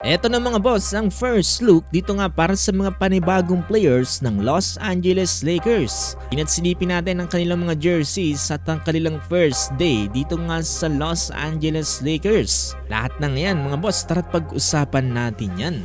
Eto na mga boss, ang first look dito nga para sa mga panibagong players ng Los Angeles Lakers. Pinatsilipin natin ang kanilang mga jerseys at ang kanilang first day dito nga sa Los Angeles Lakers. Lahat ng yan mga boss, tara't pag-usapan natin yan.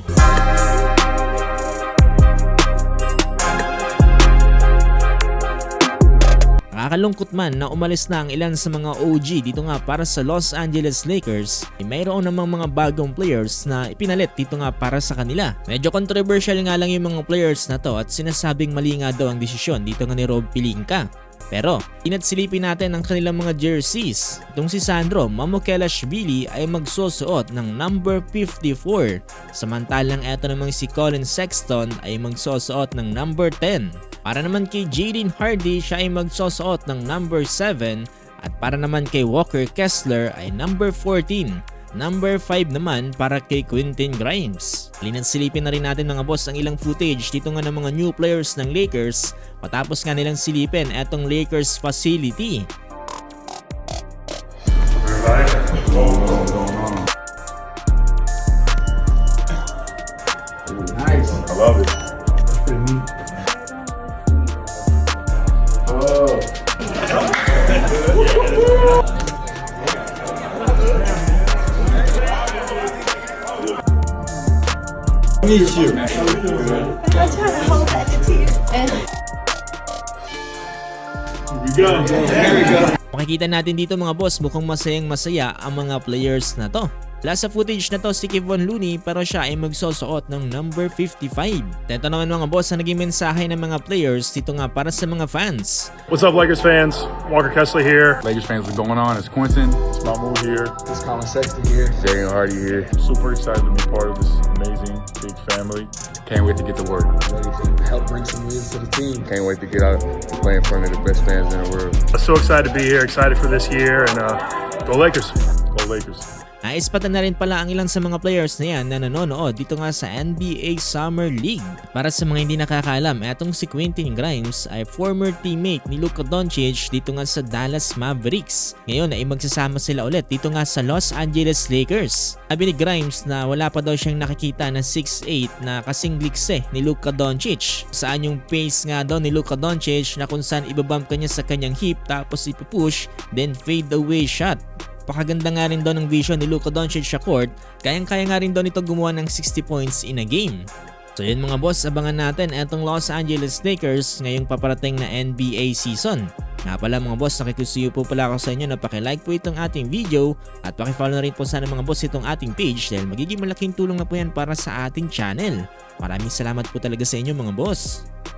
Nakakalungkot man na umalis na ang ilan sa mga OG dito nga para sa Los Angeles Lakers, mayroon namang mga bagong players na ipinalit dito nga para sa kanila. Medyo controversial nga lang yung mga players na to at sinasabing mali nga daw ang desisyon dito nga ni Rob Pelinka. Pero pinatsilipin natin ang kanilang mga jerseys. Itong si Sandro Mamukelashvili ay magsusuot ng number 54, samantalang eto namang si Collin Sexton ay magsusuot ng number 10. Para naman kay Jaden Hardy, siya ay magsusuot ng number 7 at para naman kay Walker Kessler ay number 14. Number 5 naman para kay Quentin Grimes. Silipin na rin natin mga boss ang ilang footage dito nga ng mga new players ng Lakers matapos nga nilang silipin etong Lakers facility. Nice. I love it. That's pretty neat. Meet you. I'm trying to hold back the tears. Here we go. There we go. Makikita natin dito mga boss, mukhang masayang masaya ang mga players na to. Wala sa footage na to si Kevon Looney pero siya ay magsusuot ng number 55. Ito naman mga boss ang naging mensahe ng mga players dito nga para sa mga fans. What's up, Lakers fans? Walker Kessler here. Lakers fans, what's going on? It's Quentin. It's Mahmoud here. It's Collin Sexton here. Jaden Hardy here. Super excited to be part of this amazing big family. Can't wait to get to work. Ready to help bring some wins to the team. Can't wait to get out and play in front of the best fans in the world. I'm so excited to be here. Excited for this year and go Lakers. Go Lakers. Naispatan na rin pala ang ilang sa mga players na yan na nanonood dito nga sa NBA Summer League. Para sa mga hindi nakakaalam, etong si Quentin Grimes ay former teammate ni Luka Doncic dito nga sa Dallas Mavericks. Ngayon ay magsasama sila ulit dito nga sa Los Angeles Lakers. Sabi ni Grimes na wala pa daw siyang nakikita na 6'8 na kasing likse ni Luka Doncic. Saan yung pace nga daw ni Luka Doncic na kung saan ibabump kanya sa kanyang hip tapos ipupush then fade away shot. Pakaganda nga rin daw ng vision ni Luka Doncic sa court, kayang-kaya nga rin daw nito gumawa ng 60 points in a game. So yun mga boss, abangan natin etong Los Angeles Lakers ngayong paparating na NBA season. Nga pala mga boss, nakikusuyo po pala ako sa inyo na pakilike po itong ating video at pakifollow na rin po sana mga boss itong ating page dahil magiging malaking tulong na po yan para sa ating channel. Maraming salamat po talaga sa inyo mga boss.